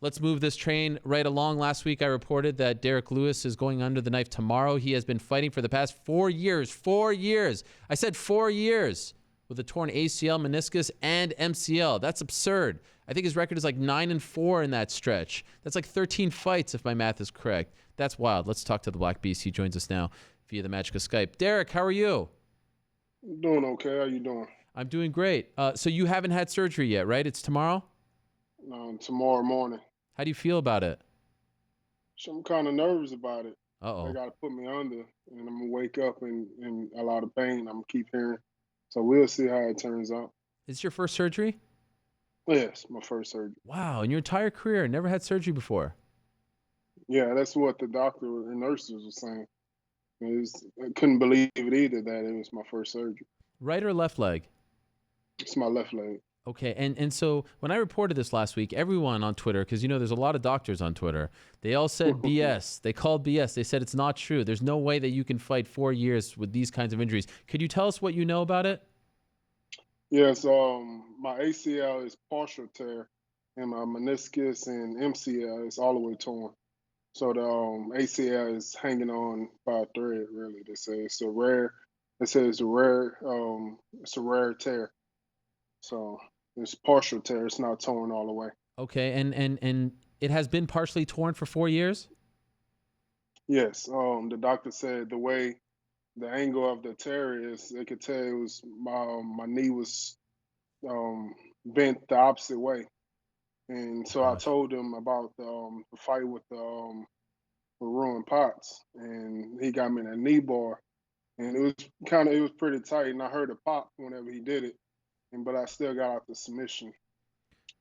Let's move this train right along. Last week, I reported that Derrick Lewis is going under the knife tomorrow. He has been fighting for the past 4 years. 4 years. I said 4 years with a torn ACL, meniscus, and MCL. That's absurd. I think his record is like 9-4 in that stretch. That's like 13 fights, if my math is correct. That's wild. Let's talk to the Black Beast. He joins us now via the magic of Skype. Derrick, how are you? Doing okay. How you doing? I'm doing great. So you haven't had surgery yet, right? It's tomorrow? Tomorrow morning. How do you feel about it? So I'm kind of nervous about it. Uh-oh. They got to put me under, and I'm going to wake up in a lot of pain. I'm going to keep hearing. So we'll see how it turns out. Is this your first surgery? Yes, my first surgery. Wow. In your entire career, never had surgery before? Yeah, that's what the doctor and nurses were saying. I couldn't believe it either that it was my first surgery. Right or left leg? It's my left leg. Okay, and so when I reported this last week, everyone on Twitter, because there's a lot of doctors on Twitter, they all said BS. They called BS. They said it's not true. There's no way that you can fight 4 years with these kinds of injuries. Could you tell us what you know about it? Yes, my ACL is partial tear, and my meniscus and MCL is all the way torn. So the ACL is hanging on by a thread. Really, they say it's a rare. They say it's a rare tear. So it's partial tear. It's not torn all the way. Okay, and it has been partially torn for 4 years? Yes. The doctor said the way the angle of the tear is, they could tell it was my knee was bent the opposite way. And so I told him about the fight with Ruin Potts, and he got me in a knee bar, and it was pretty tight, and I heard a pop whenever he did it, but I still got out the submission.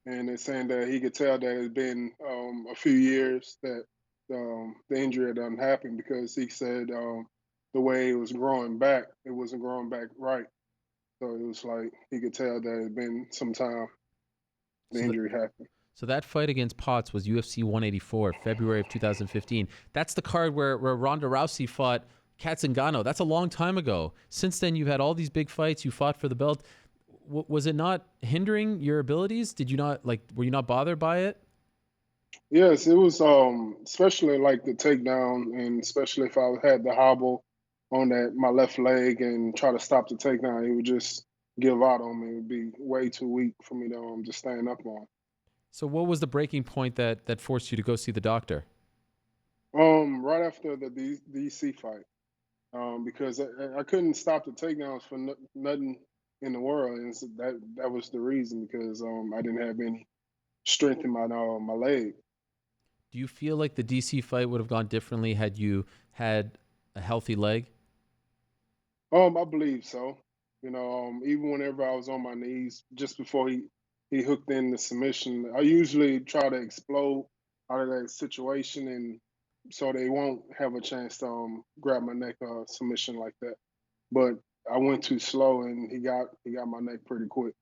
And they're saying that he could tell that it's been a few years that the injury had done happened, because he said the way it was growing back, it wasn't growing back right. So it was like he could tell that it had been some time the injury happened. So that fight against Potts was UFC 184, February of 2015. That's the card where Ronda Rousey fought Kat Zingano. That's a long time ago. Since then, you've had all these big fights. You fought for the belt. Was it not hindering your abilities? Did you not were you not bothered by it? Yes, it was, especially like the takedown, and especially if I had the hobble on my left leg and try to stop the takedown, it would just give out on me. It would be way too weak for me to just stand up on. So what was the breaking point that forced you to go see the doctor? Right after the DC fight, because I couldn't stop the takedowns for nothing in the world, and so that was the reason, because I didn't have any strength in my leg. Do you feel like the DC fight would have gone differently had you had a healthy leg? I believe so. Even whenever I was on my knees, just before he hooked in the submission, I usually try to explode out of that situation, and so they won't have a chance to grab my neck submission like that. But I went too slow, and he got my neck pretty quick.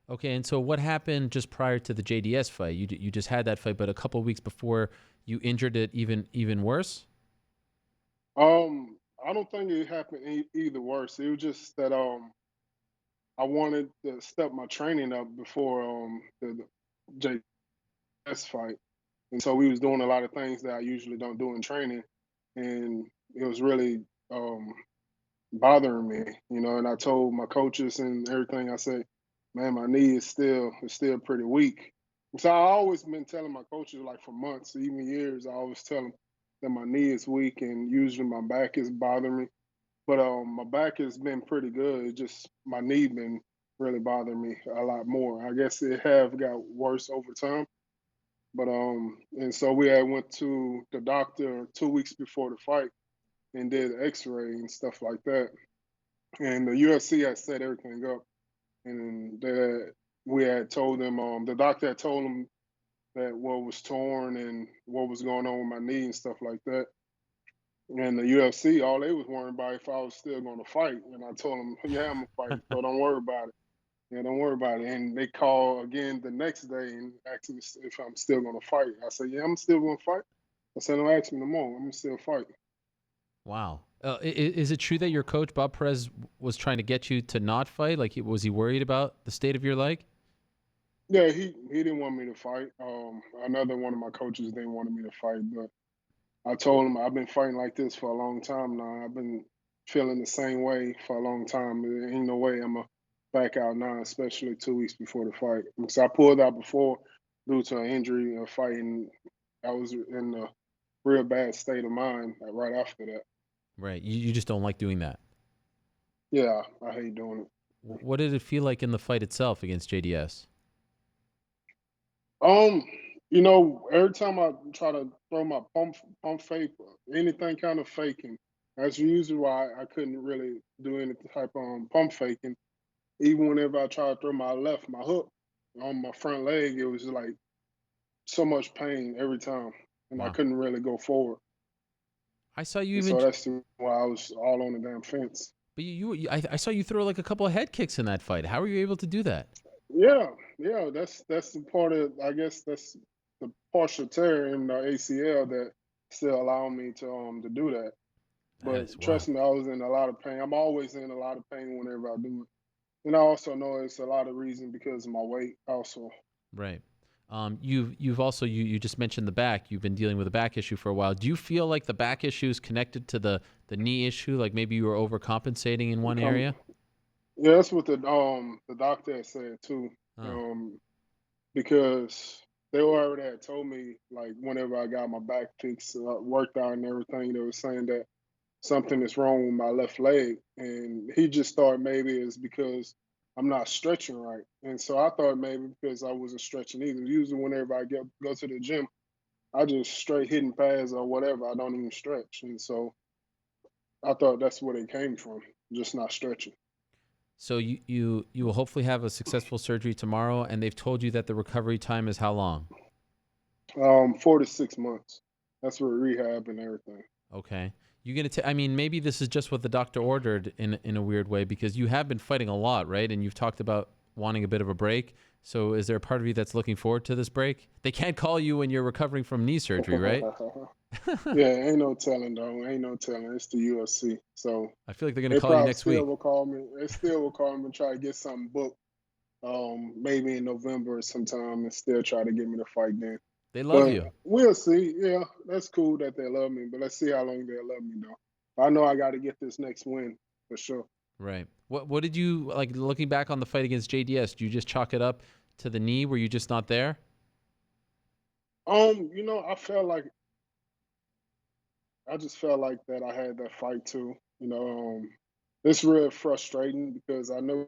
Okay, and so what happened just prior to the JDS fight? You just had that fight, but a couple of weeks before you injured it even worse? I don't think it happened either worse. It was just that I wanted to step my training up before the JDS fight, and so we was doing a lot of things that I usually don't do in training, and it was really bothering me, And I told my coaches and everything. I said, "Man, my knee is still pretty weak." So I always been telling my coaches, like for months, even years, I always tell them that my knee is weak, and usually my back is bothering me. But my back has been pretty good. It's just my knee been really bothering me a lot more. I guess it have got worse over time. But and so we had went to the doctor 2 weeks before the fight and did an X-ray and stuff like that. And the UFC had set everything up, and we had told them, the doctor had told them that what was torn and what was going on with my knee and stuff like that. And the UFC, all they was worrying about if I was still going to fight. And I told them, "Yeah, I'm gonna fight, so don't worry about it. Yeah, don't worry about it." And they called again the next day and asked me if I'm still going to fight. I said, "Yeah, I'm still going to fight." I said, "Don't ask me no more. I'm gonna still fight." Wow. Is it true that your coach, Bob Perez, was trying to get you to not fight? Was he worried about the state of your leg? Yeah, he didn't want me to fight. Another one of my coaches didn't want me to fight, but I told him I've been fighting like this for a long time now. I've been feeling the same way for a long time. There ain't no way I'm going to back out now, especially 2 weeks before the fight. So I pulled out before due to an injury or fighting. I was in a real bad state of mind right after that. Right. You just don't like doing that. Yeah, I hate doing it. What did it feel like in the fight itself against JDS? Um, every time I try to throw my pump fake, anything kind of faking, that's usually why I couldn't really do any type of pump faking. Even whenever I try to throw my hook on my front leg, it was like so much pain every time, and I Wow. couldn't really go forward. I saw you And even, so that's why I was all on the damn fence. but I saw you throw like a couple of head kicks in that fight. How were you able to do that? Yeah, that's the part of, I guess that's the partial tear in the ACL that still allow me to do that. That is But wow. trust me, I was in a lot of pain. I'm always in a lot of pain whenever I do it. And I also know it's a lot of reason because of my weight also. Right. You've also you just mentioned the back. You've been dealing with a back issue for a while. Do you feel like the back issue is connected to the knee issue? Like maybe you were overcompensating in one Come, area? yeah, that's what the doctor had said too. Oh, Um, because they already had told me like whenever I got my back fixed, worked out and everything, they were saying that something is wrong with my left leg. And he just thought maybe it's because I'm not stretching right. And so I thought maybe because I wasn't stretching either. Usually whenever I go to the gym, I just straight hitting pads or whatever. I don't even stretch. And so I thought that's where it came from, just not stretching. so you will hopefully have a successful surgery tomorrow, and they've told you that the recovery time is how long? 4 to 6 months. That's with rehab and everything. Okay. You gonna I mean, maybe this is just what the doctor ordered in a weird way because you have been fighting a lot, right? And you've talked about wanting a bit of a break. So is there a part of you that's looking forward to this break? They can't call you when you're recovering from knee surgery, right? Yeah, ain't no telling though. Ain't no telling. It's the UFC. So I feel like they're gonna they call you probably next still week. will call me. They still will call me and try to get something booked. Maybe in November or sometime and still try to get me to fight then. They love But you. we'll see. Yeah, that's cool that they love me, but let's see how long they love me though. I know I got to get this next win for sure. Right. What did you like looking back on the fight against JDS? Do you just chalk it up to the knee? Were you just not there? I felt like I just felt like that I had that fight too. It's real frustrating because I know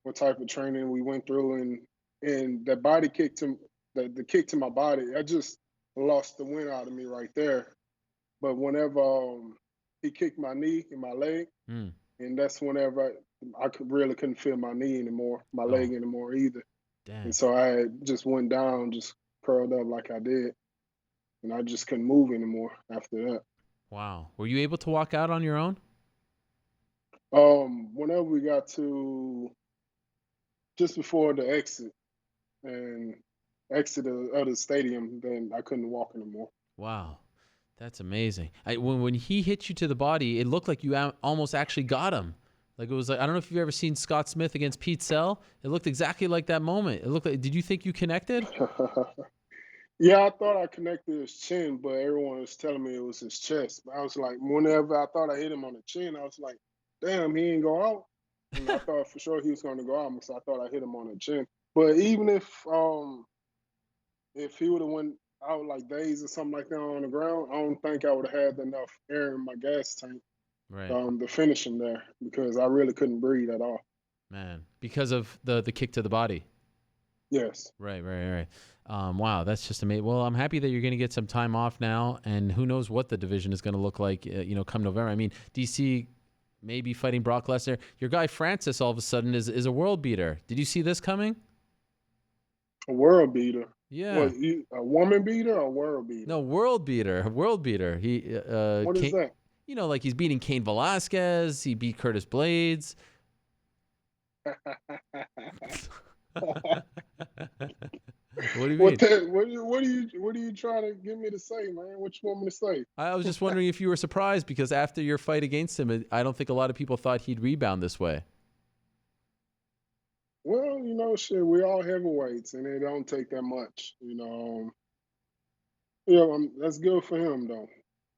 what type of training we went through and that body kick to the kick to my body, I just lost the wind out of me right there. But whenever he kicked my knee and my leg, Hmm. and that's whenever I really couldn't feel my knee anymore, my leg Oh, anymore either. And damn. so I had just went down, just curled up like I did, and I just couldn't move anymore after that. Wow. Were you able to walk out on your own? Whenever we got to just before the exit and exit of the stadium, then I couldn't walk anymore. Wow. That's amazing. When he hit you to the body, it looked like you almost actually got him. Like it was like I don't know if you've ever seen Scott Smith against Pete Sell. It looked exactly like that moment. It looked like. Did you think you connected? Yeah, I thought I connected his chin, but everyone was telling me it was his chest. But I was like, whenever I thought I hit him on the chin, I was like, damn, he ain't go out. And I thought for sure he was going to go out, so I thought I hit him on the chin. But even if he would have went out like days or something like that on the ground, I don't think I would have had enough air in my gas tank Right, to finish him there because I really couldn't breathe at all. man. Because of the kick to the body. Yes. Right. Wow, that's just amazing. Well, I'm happy that you're going to get some time off now, and who knows what the division is going to look like, come November. I mean, DC maybe fighting Brock Lesnar. Your guy Francis all of a sudden is a world beater. Did you see this coming? A world beater. Yeah. What, a woman beater or a world beater? No, world beater. World beater. He What is that? like he's beating Cain Velasquez. He beat Curtis Blades. What do you mean? What are you trying to get me to say, man? What you want me to say? I was just wondering if you were surprised because after your fight against him, I don't think a lot of people thought he'd rebound this way. Well, shit, we all heavyweights, and it don't take that much. That's good for him though.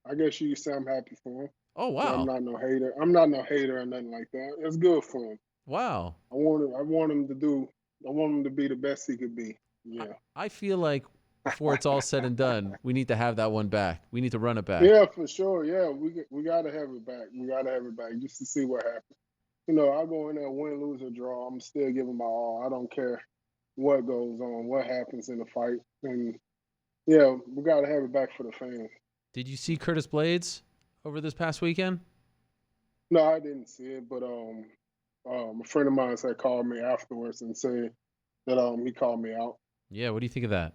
I guess you could say I'm happy for him. Oh, I'm wow. not no hater. I'm not no hater or nothing like that. It's good for him. Wow. I want him to be the best he could be. I, Yeah. I feel like before it's all said and done, we need to have that one back. We need to run it back. Yeah, for sure. Yeah, we gotta have it back. We gotta have it back just to see what happens. I go in there, win, lose, or draw. I'm still giving my all. I don't care what goes on, what happens in the fight, and yeah, we gotta have it back for the fans. Did you see Curtis Blades over this past weekend? No, I didn't see it, but a friend of mine had called me afterwards and said that he called me out. Yeah, what do you think of that?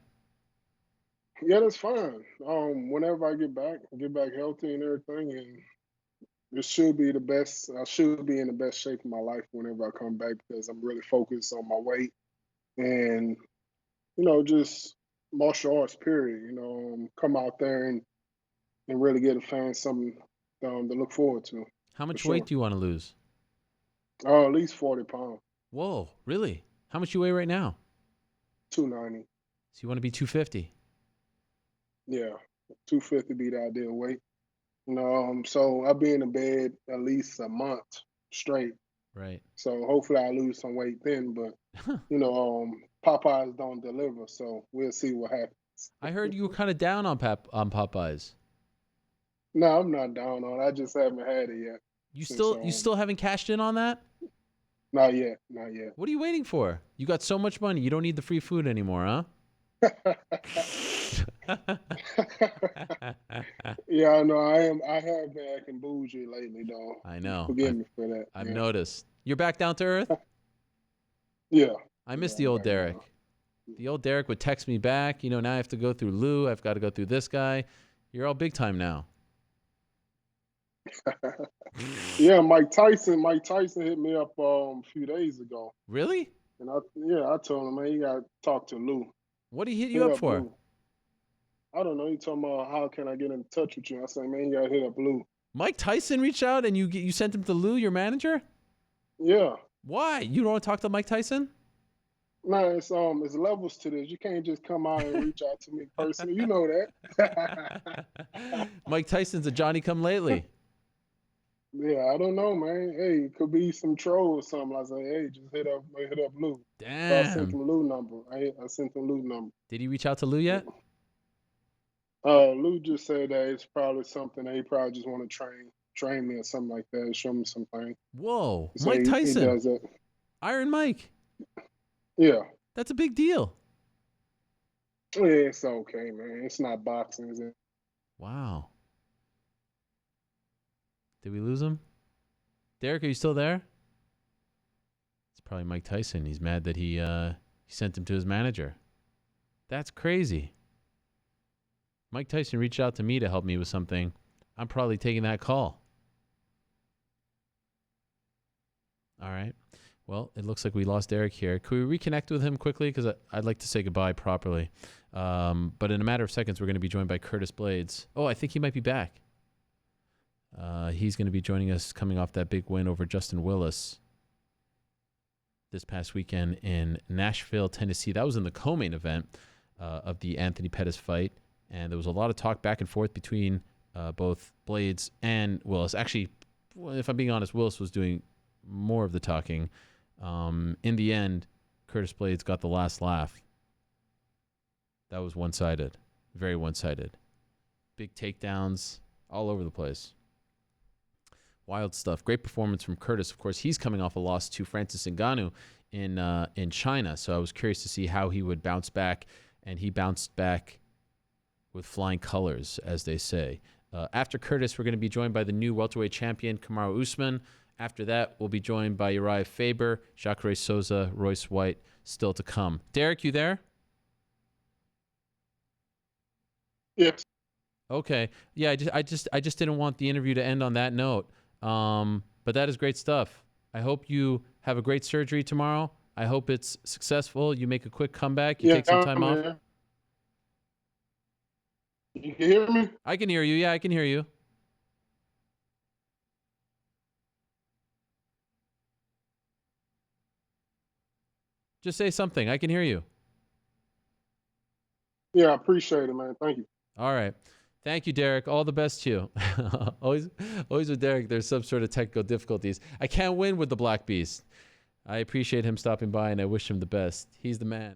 Yeah, that's fine. Whenever I get back healthy and everything, and it should be the best. I should be in the best shape of my life whenever I come back because I'm really focused on my weight and just martial arts. Period. Come out there and really get the fans something to look forward to. How For much weight sure. do you want to lose? At least 40 pounds, Whoa, really? How much you weigh right now? 290. So you want to be 250? Yeah, 250 be the ideal weight. So I'll be in the bed at least a month straight. Right. So hopefully I lose some weight then, but Popeyes don't deliver, so we'll see what happens. I heard you were kind of down on Popeyes. No, I'm not down on it. I just haven't had it yet. You Since still haven't cashed in on that? not yet, not yet. What are you waiting for? You got so much money, you don't need the free food anymore, huh? Yeah, I know. I have been acting bougie lately, though. I know. Forgive me for that. I've Yeah. noticed. You're back down to earth? Yeah. I miss Yeah, the I'm old back Derrick. now. The old Derrick would text me back. Now I have to go through Lou. I've got to go through this guy. You're all big time now. Yeah, Mike Tyson. Mike Tyson hit me up a few days ago, Really? and I told him, man, you got to talk to Lou. What did he hit you Hit up up for? Lou. I don't know. He told me, how can I get in touch with you? I said, man, you got to hit up Lou. Mike Tyson reached out and you sent him to Lou, your manager? Yeah. Why? You don't want to talk to Mike Tyson? No, it's levels to this. You can't just come out and reach out to me personally. You know that. Mike Tyson's a Johnny come lately. Yeah, I don't know, man. Hey, it could be some troll or something. I say, hey, just hit up Lou. So I sent Damn. him Lou number. I sent him Lou number. Did he reach out to Lou yet? Lou just said that it's probably something that he probably just want to train me or something like that, show me something. Whoa. So Mike he Tyson. does it. Iron Mike. Yeah. That's a big deal. Yeah, it's okay, man. It's not boxing, is it? Wow. Did we lose him? Derrick, are you still there? It's probably Mike Tyson. He's mad that he sent him to his manager. That's crazy. Mike Tyson reached out to me to help me with something. I'm probably taking that call. All right. Well, it looks like we lost Derrick here. Could we reconnect with him quickly? Because I'd like to say goodbye properly. But in a matter of seconds, we're going to be joined by Curtis Blades. Oh, I think he might be back. He's going to be joining us coming off that big win over Justin Willis this past weekend in Nashville, Tennessee. That was in the co-main event of the Anthony Pettis fight. And there was a lot of talk back and forth between both Blades and Willis. Actually, if I'm being honest, Willis was doing more of the talking. In the end, Curtis Blades got the last laugh. That was one-sided. Very one-sided. Big takedowns all over the place. Wild stuff. Great performance from Curtis. Of course, he's coming off a loss to Francis Ngannou in China. So I was curious to see how he would bounce back. And he bounced back with flying colors, as they say. After Curtis, we're going to be joined by the new welterweight champion, Kamaru Usman. After that, we'll be joined by Uriah Faber, Jacare Souza, Royce White, still to come. Derrick, you there? Yes. Okay. Yeah, I just didn't want the interview to end on that note. But that is great stuff. I hope you have a great surgery tomorrow. I hope it's successful. You make a quick comeback. You take some time off. Here. You can hear me? I can hear you. Yeah, I can hear you. Just say something. I can hear you. Yeah, I appreciate it, man. Thank you. All right. Thank you, Derrick. All the best to you. always with Derrick, there's some sort of technical difficulties. I can't win with the Black Beast. I appreciate him stopping by, and I wish him the best. He's the man.